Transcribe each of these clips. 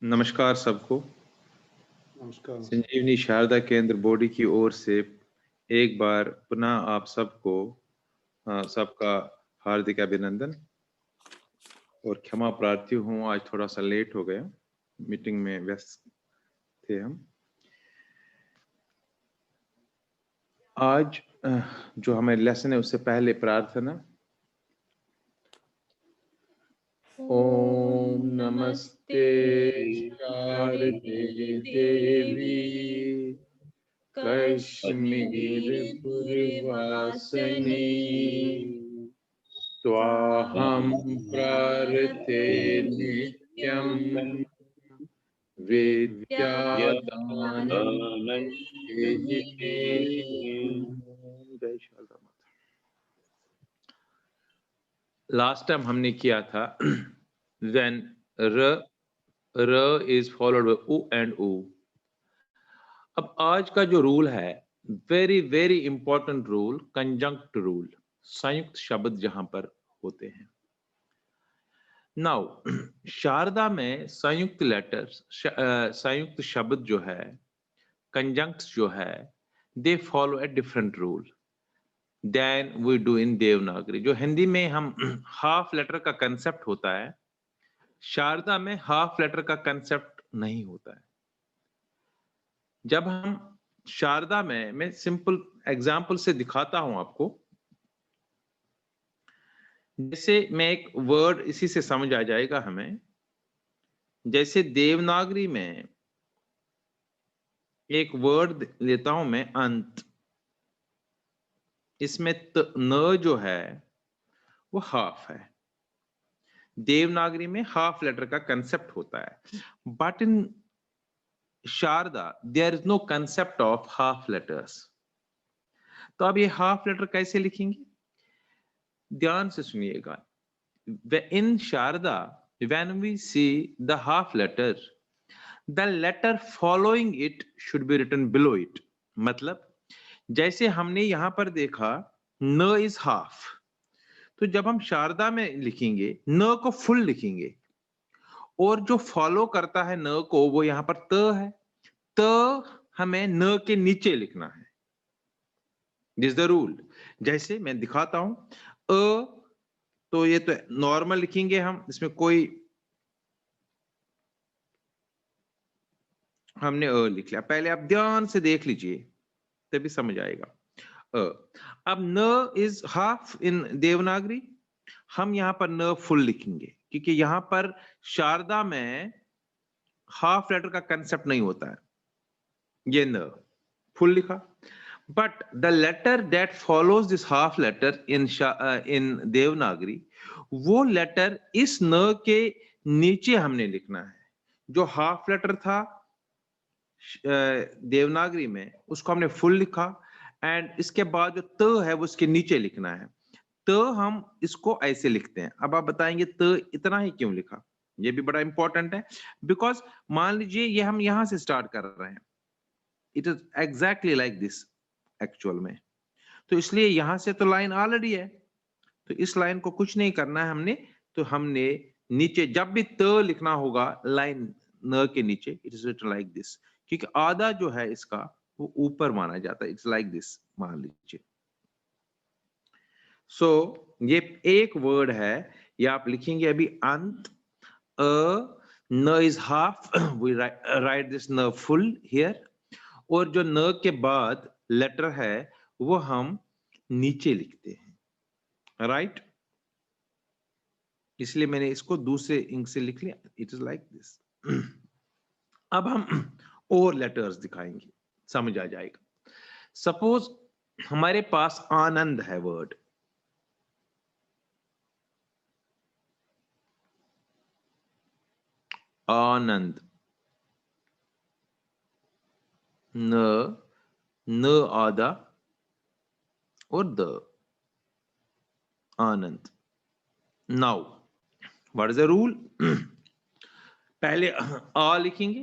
नमस्कार सबको। नमस्कार। संजीवनी शारदा केंद्र बोर्डी की ओर से एक बार पुनः आप सबको सबका हार्दिक अभिनंदन और क्षमा प्रार्थी हूँ, आज थोड़ा सा लेट हो गया, मीटिंग में व्यस्त थे हम। आज जो हमारे लेसन है उससे पहले प्रार्थना। ओम नमस्ते शारदे देवी कश्मीर पुरवासिनी त्वाहं प्रार्थे नित्यं विद्यादानं देहिते। जय शारदा माता। लास्ट टाइम हमने किया था when raw is followed by u and u। अब आज का जो रूल है, very very important rule, conjunct rule, संयुक्त शब्द जहां पर होते हैं। नाउ शारदा में संयुक्त लेटर्स, संयुक्त शब्द जो है, कंजंक्ट्स जो है, they follow a different rule than we do in Devanagari. जो हिंदी में हम हाफ लेटर का कंसेप्ट होता है, शारदा में हाफ लेटर का कंसेप्ट नहीं होता है। जब हम शारदा में, मैं सिंपल एग्जांपल से दिखाता हूं आपको। जैसे मैं एक वर्ड, इसी से समझ आ जाएगा हमें। जैसे देवनागरी में एक वर्ड लेता हूं मैं, अंत। इसमें न जो है वो हाफ है। देवनागरी में हाफ लेटर का कंसेप्ट होता है, but in Sharada there is no concept of half letters. तो अब ये हाफ लेटर कैसे लिखेंगे, ध्यान से सुनिएगा। इन Sharda when we see the half letter, the letter following it should be written below it। मतलब जैसे हमने यहां पर देखा न इज हाफ, तो जब हम शारदा में लिखेंगे न को फुल लिखेंगे, और जो फॉलो करता है न को वो यहां पर त है, त हमें न के नीचे लिखना है। This the rule. जैसे मैं दिखाता हूं, अ तो ये तो नॉर्मल लिखेंगे हम, इसमें कोई, हमने अ लिख लिया। पहले आप ध्यान से देख लीजिए तभी समझ आएगा। अब न इज हाफ इन देवनागरी, हम यहां पर न फुल लिखेंगे, क्योंकि यहां पर शारदा में हाफ लेटर का कंसेप्ट नहीं होता है। ये न फुल लिखा, but the letter that follows this half letter in Devanagari, वो लेटर इस न के नीचे हमने लिखना है। जो हाफ लेटर था देवनागरी में, उसको हमने फुल लिखा, एंड इसके बाद जो त है वो उसके नीचे लिखना है। त हम इसको ऐसे लिखते हैं। अब आप बताएंगे त इतना ही क्यों लिखा, ये भी बड़ा इंपॉर्टेंट है। बिकॉज मान लीजिए ये हम यहां से स्टार्ट कर रहे हैं, it is exactly like this actual में, तो इसलिए यहां से तो लाइन ऑलरेडी है, तो इस लाइन को कुछ नहीं करना है हमने। तो हमने नीचे जब भी त लिखना होगा लाइन न के नीचे, it is written like this, क्योंकि आधा जो है इसका वो ऊपर माना जाता है। इट्स लाइक दिस, मान लीजिए। सो ये एक वर्ड है, ये आप लिखेंगे अभी, अंत। अ न is half, we write this न फुल हियर, और जो न के बाद लेटर है वो हम नीचे लिखते हैं, राइट। इसलिए मैंने इसको दूसरे इंक से लिख लिया, इट इज लाइक दिस। अब हम और लेटर्स दिखाएंगे, समझ आ जाएगा। सपोज हमारे पास आनंद है वर्ड, आनंद, न आधा और the, Anand. Now what is the rule? पहले आ लिखेंगे,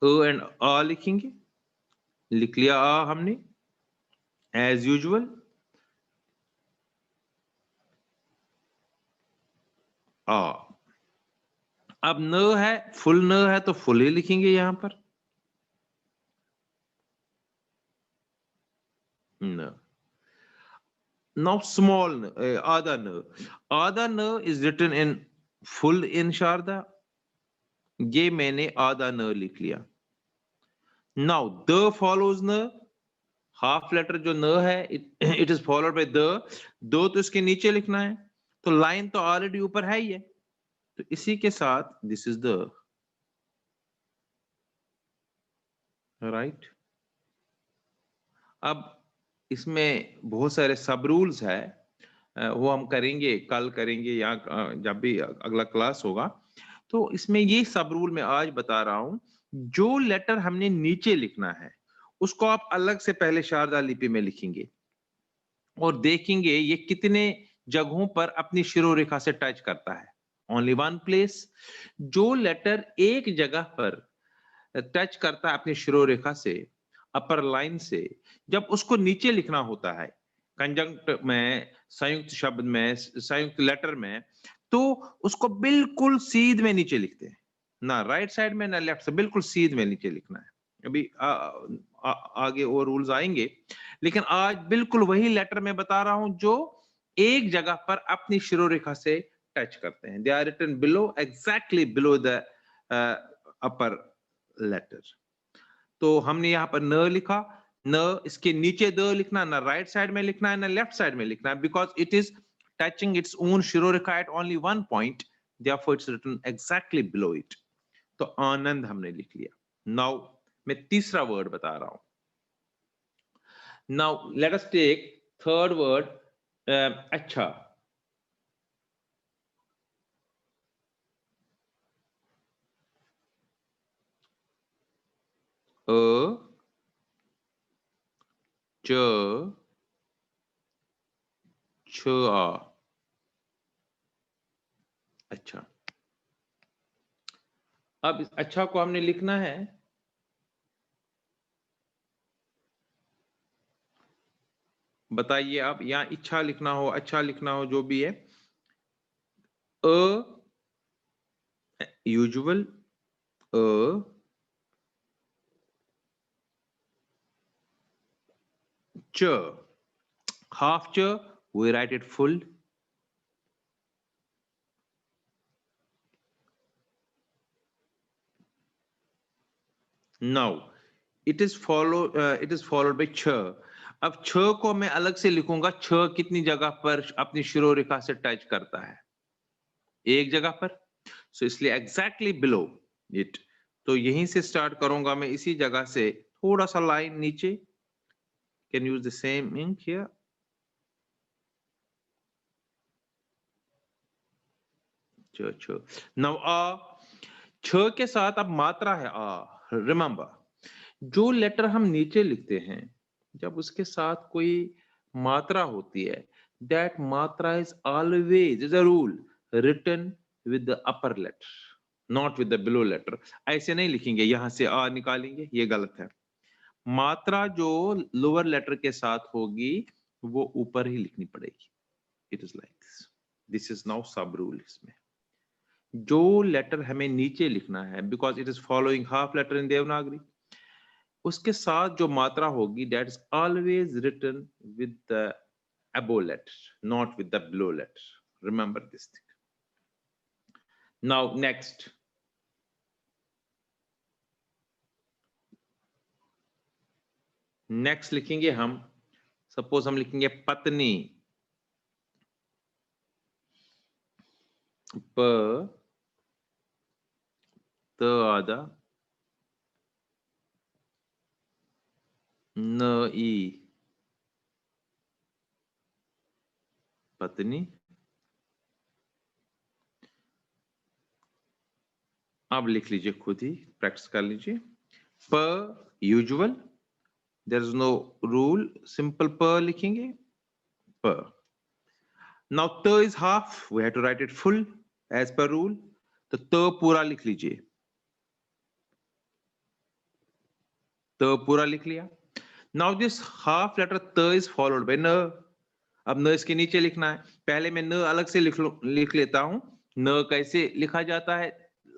अ एंड आ लिखेंगे, लिख लिया आ हमने एज यूजुअल। आ, अब न है, फुल न है तो फुल ही लिखेंगे यहां पर, न. Now small n, आधा न. आधा न is written in full in Sharda. ये मैंने आधा न लिख लिया. Now the follows न, हाफ लेटर जो न है it is followed by the. दो तो इसके नीचे लिखना है, तो लाइन तो ऑलरेडी ऊपर है ही है, तो इसी के साथ दिस इज द राइट. अब इसमें बहुत सारे सब रूल्स है, वो हम करेंगे, कल करेंगे या जब भी अगला क्लास होगा. तो इसमें ये सब रूल मैं आज बता रहा हूं. जो लेटर हमने नीचे लिखना है उसको आप अलग से पहले शारदा लिपि में लिखेंगे और देखेंगे ये कितने जगहों पर अपनी शिरोरेखा से टच करता है. Only one place. जो लेटर एक जगह पर टच करता है अपनी शिरोरेखा से, अपर लाइन से, जब उसको नीचे लिखना होता है कंजंक्ट में, संयुक्त शब्द में, संयुक्त लेटर में, तो उसको बिल्कुल सीध में नीचे लिखते हैं, ना राइट साइड में ना लेफ्ट से, बिल्कुल सीध में नीचे लिखना है. अभी आगे और रूल्स आएंगे, लेकिन आज बिल्कुल वही लेटर में बता रहा हूं जो एक जगह पर अपनी शिरोरेखा से टच करते हैं. They are written below, exactly below the upper letter. तो हमने यहां पर न लिखा, न इसके नीचे द लिखना, ना राइट साइड में लिखना है ना लेफ्ट साइड में लिखना है, because it is touching its own shirorekha at only one point, therefore it's written exactly below it. तो आनंद हमने लिख लिया. नाउ मैं तीसरा वर्ड बता रहा हूं. Now let us take third word, अच्छा. अ च छ आ. अच्छा. अब इस अच्छा को हमने लिखना है, बताइए आप, यहाँ इच्छा लिखना हो, अच्छा लिखना हो, जो भी है. अ यूजुअल, अ च, half ch, we write it full. Now it is followed by ch. अब छ को मैं अलग से लिखूंगा. छ कितनी जगह पर अपनी शिरोरेखा से टच करता है? एक जगह पर. सो इसलिए एग्जैक्टली बिलो इट. तो यहीं से स्टार्ट करूंगा मैं, इसी जगह से थोड़ा सा लाइन नीचे. Can use the same ink here. छ छ. नाउ आ. छ के साथ अब मात्रा है आ. रिमेंबर, जो लेटर हम नीचे लिखते हैं जब उसके साथ कोई मात्रा होती है, दैट मात्रा is always, is a rule, written with the upper letter, not with the below letter. ऐसे नहीं लिखेंगे, यहां से आ निकालेंगे, ये गलत है. मात्रा जो लोअर लेटर के साथ होगी वो ऊपर ही लिखनी पड़ेगी. It is like this is now sub rule. इसमें जो लेटर हमें नीचे लिखना है, because it is following half letter in Devanagari, उसके साथ जो मात्रा होगी that is always written with the above letter, not with the below letter. Remember this thing. Now next, next लिखेंगे हम, सपोज हम लिखेंगे पत्नी. प त आधा, न ई, पत्नी. अब लिख लीजिए, खुद ही प्रैक्टिस कर लीजिए. प usual, there is no rule, simple प लिखेंगे. प. नाउ त is half, we have to write it full as per rule. तो त पूरा लिख लीजिए. त पूरा लिख लिया. नाउ दिस हाफ लेटर त इज फॉलोड बाय न. अब न इसके नीचे लिखना है. पहले मैं न अलग से लिख लेता हूं. न कैसे लिखा जाता है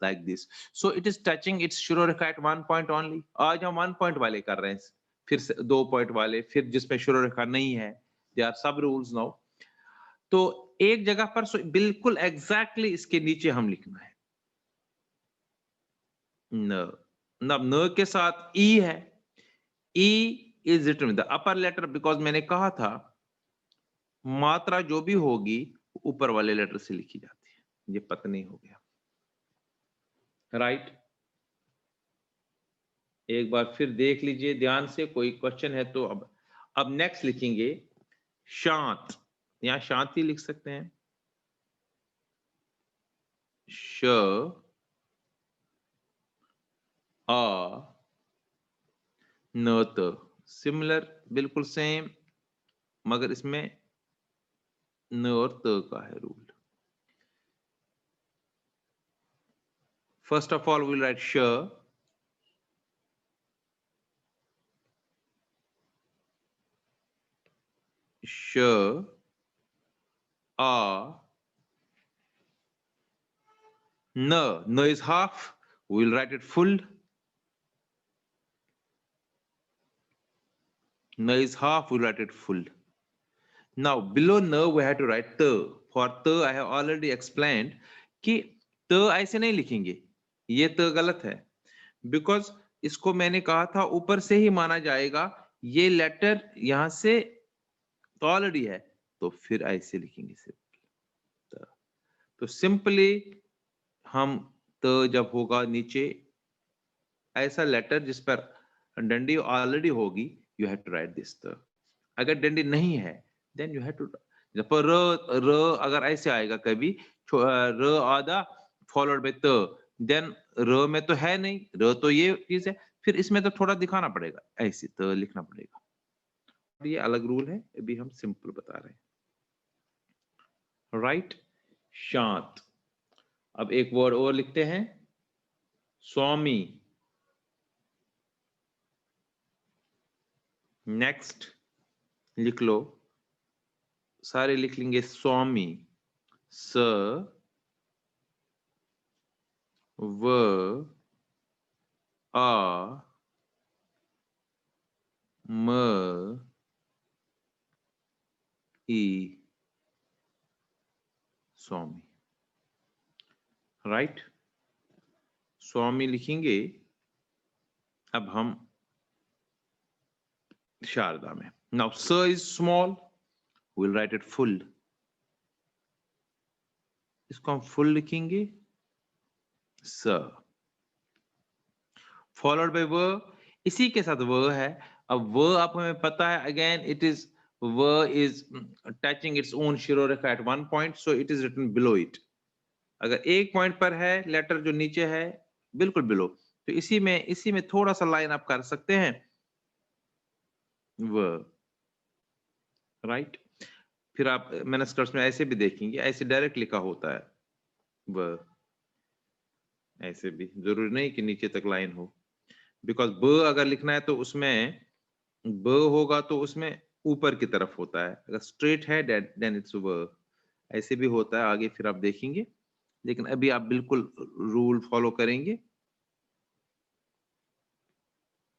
like this. So it is touching its शिरोरेखा at one point only. आज हम 1 point वाले कर रहे हैं, फिर से 2 point वाले, फिर जिसमें शिरोरेखा नहीं है. There are sub rules now. तो एक जगह पर बिल्कुल एग्जैक्टली इसके नीचे हम लिखना है न के साथ ई है. ई is written with the upper letter, because मैंने कहा था मात्रा जो भी होगी ऊपर वाले लेटर से लिखी जाती है. ये पता नहीं हो गया, राइट? एक बार फिर देख लीजिए ध्यान से, कोई क्वेश्चन है तो. अब नेक्स्ट लिखेंगे शांत. यहां शांति लिख सकते हैं, श आ न त. सिमिलर, बिल्कुल सेम, मगर इसमें न और त का है rule. First of all will write श, श आ न is half, we will write it full. N is half, we will write it full. Now below n we have to write t. For t I have already explained कि t ऐसे नहीं लिखेंगे, ये t गलत है, because इसको मैंने कहा था ऊपर से ही माना जाएगा. ये लेटर यहां से तो ऑलरेडी है, तो फिर ऐसे लिखेंगे सिर्फ. तो सिंपली हम त जब होगा नीचे ऐसा लेटर जिस पर डंडी ऑलरेडी होगी, you have to write this त. अगर डंडी नहीं है देन यू हैव टू, जब पर र अगर ऐसे आएगा कभी र आधा फॉलोड बाय त, देन र में तो है नहीं, र तो ये चीज है, फिर इसमें तो थोड़ा दिखाना पड़ेगा, ऐसे त लिखना पड़ेगा. ये अलग रूल है, अभी हम सिंपल बता रहे हैं, राइट? शांत. अब एक वर्ड और लिखते हैं, स्वामी. नेक्स्ट लिख लो, सारे लिख लेंगे स्वामी. स व आ म ई, स्वामी, राइट? स्वामी लिखेंगे. अब हम शारदा में, नाउ स is small, we'll write it full. इसको हम full लिखेंगे, स फॉलोड बाय व. इसी के साथ व है. अब व आपको हमें पता है, अगेन इट इज व is touching its own shirorekha at one point, so it is written below it. अगर एक पॉइंट पर है लेटर जो नीचे है बिल्कुल बिलो, तो इसी में थोड़ा सा लाइन आप कर सकते हैं व, राइट? फिर आप मैनस्क्रिप्ट्स में ऐसे भी देखेंगे, ऐसे डायरेक्ट लिखा होता है व, ऐसे भी. जरूरी नहीं कि नीचे तक लाइन हो, बिकॉज ब अगर लिखना है तो उसमें ब होगा तो उसमें ऊपर की तरफ होता है, अगर स्ट्रेट है देन इट्स व. ऐसे भी होता है, आगे फिर आप देखेंगे, लेकिन अभी आप बिल्कुल रूल फॉलो करेंगे.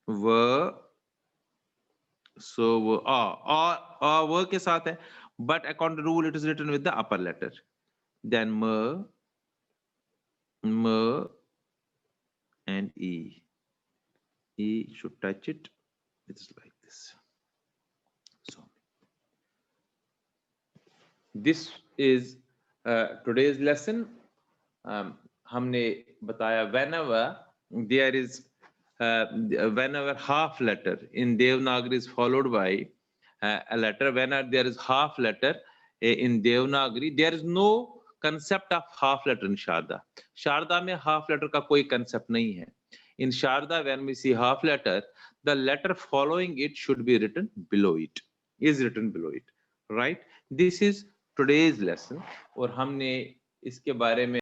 व, सो वो आ व के साथ है, but according to rule it is written with the upper letter. Then m and e should touch it. It's like this. So this is today's lesson. हमने बताया whenever there is whenever half letter in Devanagari is followed by a letter, whenever there is half letter in Devanagari, there is no concept of half letter in Sharda. Sharda में half letter का कोई concept नहीं है. In Sharda, when we see half letter, the letter following it should be written below it, is written below it, right? This is today's lesson. और हमने इसके बारे में